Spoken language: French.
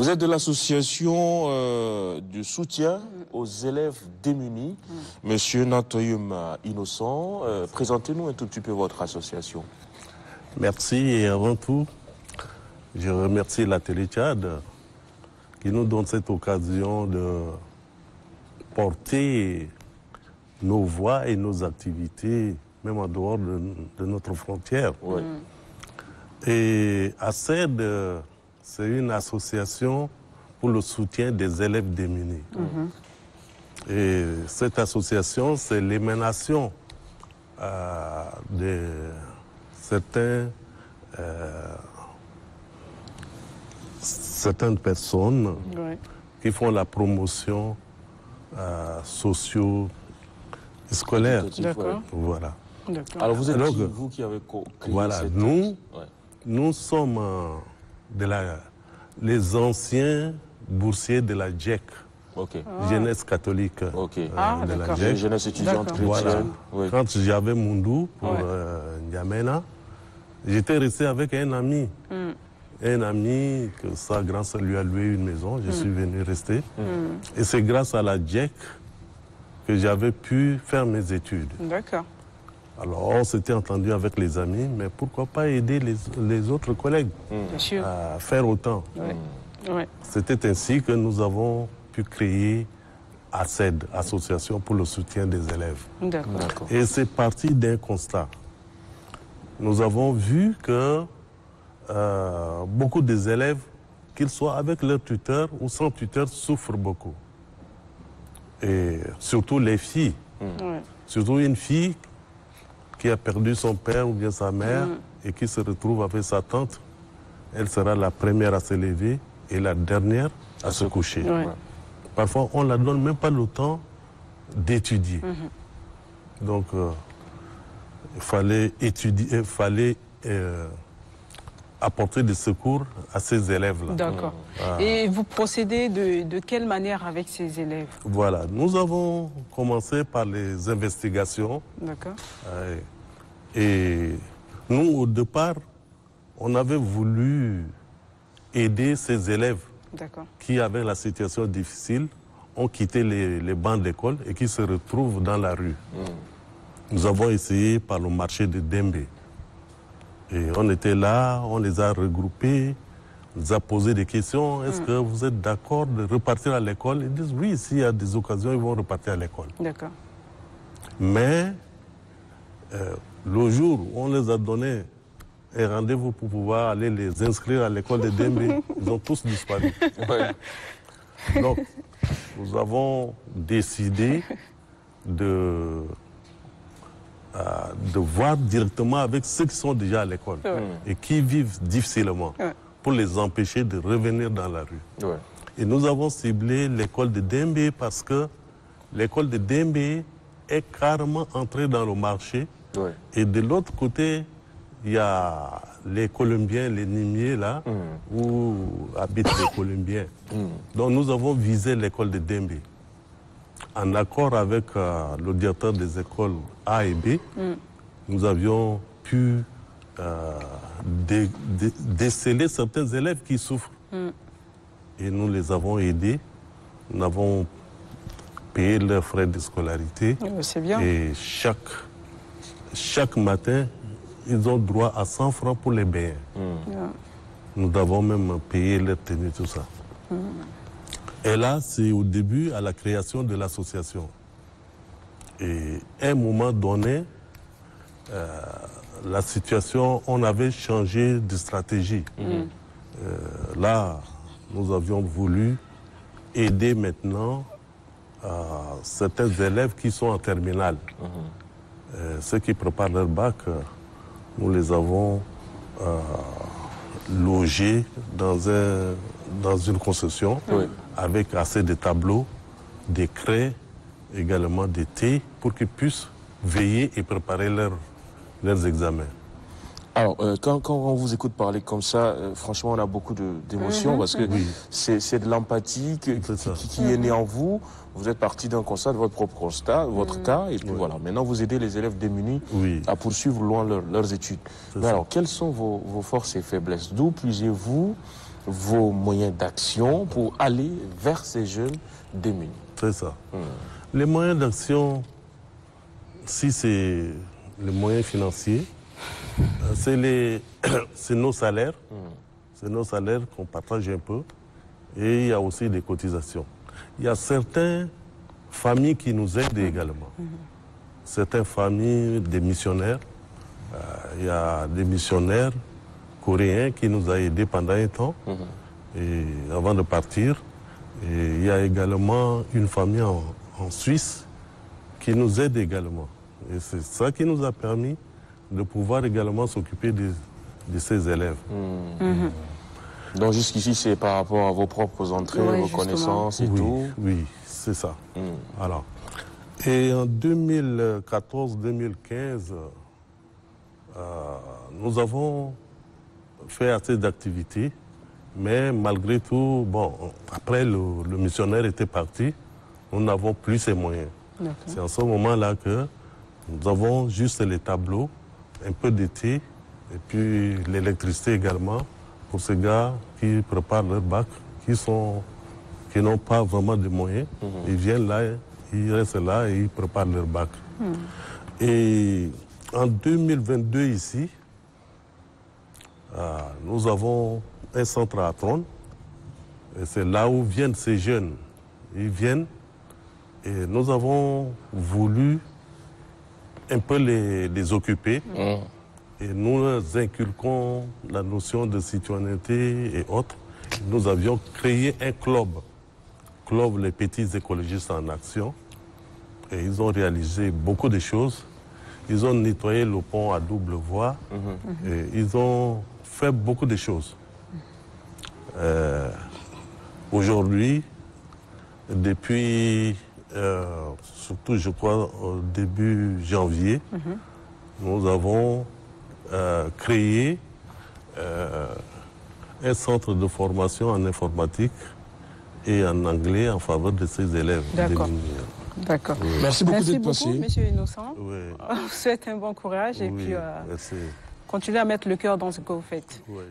Vous êtes de l'association de soutien aux élèves démunis. Monsieur Natoyum Innocent, présentez-nous un tout petit peu votre association. Merci et avant tout, je remercie la Télé-Tchad qui nous donne cette occasion de porter nos voix et nos activités, même en dehors de notre frontière. Ouais. Et ACED, c'est une association pour le soutien des élèves démunis. Et cette association, c'est l'émanation de certaines personnes qui font la promotion socio-scolaire. D'accord. Voilà. Alors vous êtes Alors, vous qui avez créé voilà, cette... nous sommes les anciens boursiers de la JEC, Jeunesse catholique de la JEC. Jeunesse étudiante chrétienne. Voilà. Oui. Quand j'avais Moundou pour N'Djamena, j'étais resté avec un ami. Un ami que sa grand sœur lui a loué une maison, je suis venu rester. Et c'est grâce à la JEC que j'avais pu faire mes études. D'accord. Alors on s'était entendu avec les amis, mais pourquoi pas aider les autres collègues Bien sûr. à faire autant. Ouais. C'était ainsi que nous avons pu créer ACED, Association pour le soutien des élèves. D'accord. Et c'est parti d'un constat. Nous avons vu que beaucoup des élèves, qu'ils soient avec leur tuteur ou sans tuteur, souffrent beaucoup. Et surtout les filles. Surtout une fille qui a perdu son père ou bien sa mère et qui se retrouve avec sa tante. Elle sera la première à se lever et la dernière à se coucher. Parfois, on ne la donne même pas le temps d'étudier. Donc, il fallait étudier, il fallait apporter des secours à ces élèves-là. D'accord. Et vous procédez de quelle manière avec ces élèves? Voilà, nous avons commencé par les investigations. D'accord. Et nous, au départ, on avait voulu aider ces élèves qui avaient la situation difficile, ont quitté les bancs d'école et qui se retrouvent dans la rue. Nous avons essayé par le marché de Dembe. Et on était là, on les a regroupés, on les a posé des questions. Est-ce que vous êtes d'accord de repartir à l'école? Ils disent oui, s'il y a des occasions, ils vont repartir à l'école. D'accord. Mais le jour où on les a donné un rendez-vous pour pouvoir aller les inscrire à l'école de Dembe, ils ont tous disparu. Donc, nous avons décidé de voir directement avec ceux qui sont déjà à l'école et qui vivent difficilement pour les empêcher de revenir dans la rue. Et nous avons ciblé l'école de Dembe parce que l'école de Dembe est carrément entrée dans le marché. Et de l'autre côté, il y a les Colombiens, les Nimiers là, où habitent les Colombiens. Donc nous avons visé l'école de Dembe. En accord avec le directeur des écoles A et B, nous avions pu déceler certains élèves qui souffrent. Et nous les avons aidés. Nous avons payé leurs frais de scolarité. C'est bien. Et chaque matin, ils ont droit à 100 francs pour les bains. Nous avons même payé leur tenue, tout ça. Et là, c'est au début à la création de l'association. Et à un moment donné, la situation, on avait changé de stratégie. Là, nous avions voulu aider maintenant certains élèves qui sont en terminale. Ceux qui préparent leur bac, nous les avons logés dans une concession avec assez de tableaux, des craies, également des thés, pour qu'ils puissent veiller et préparer leurs examens. Alors, quand on vous écoute parler comme ça, franchement, on a beaucoup d'émotions parce que c'est de l'empathie qui est née en vous. Vous êtes parti d'un constat, de votre propre constat, votre cas, et puis voilà. Maintenant, vous aidez les élèves démunis à poursuivre loin leurs études. Mais alors, quelles sont vos forces et faiblesses? D'où puisez-vous vos moyens d'action pour aller vers ces jeunes démunis? C'est ça. Les moyens d'action, si c'est les moyens financiers, c'est nos salaires. C'est nos salaires qu'on partage un peu. Et il y a aussi des cotisations. Il y a certaines familles qui nous aident également. Certaines familles, des missionnaires. Il y a des missionnaires coréens qui nous ont aidés pendant un temps, et avant de partir. Et il y a également une famille en Suisse qui nous aide également. Et c'est ça qui nous a permis de pouvoir également s'occuper de ces élèves. Donc jusqu'ici, c'est par rapport à vos propres entrées, vos connaissances et tout? Oui, c'est ça. Alors. Et en 2014-2015, nous avons fait assez d'activités, mais malgré tout, bon, après le missionnaire était parti, nous n'avons plus ces moyens. C'est en ce moment-là que nous avons juste les tableaux, un peu d'été, et puis l'électricité également, pour ces gars qui préparent leur bac, qui n'ont pas vraiment de moyens. Ils viennent là, ils restent là et ils préparent leur bac. Et en 2022 ici, nous avons un centre à Tron. Et c'est là où viennent ces jeunes. Ils viennent et nous avons voulu un peu les occuper. Et nous inculquons la notion de citoyenneté et autres. Nous avions créé un club, les petits écologistes en action. Et ils ont réalisé beaucoup de choses. Ils ont nettoyé le pont à double voie. Et ils ont fait beaucoup de choses. Aujourd'hui, depuis, surtout je crois au début janvier, nous avons créé un centre de formation en informatique et en anglais en faveur de ces élèves. D'accord. D'accord. Oui. Merci beaucoup d'être passé. Merci beaucoup, M. Innocent. Oui. On vous souhaite un bon courage et puis continuez à mettre le cœur dans ce que vous faites. Oui.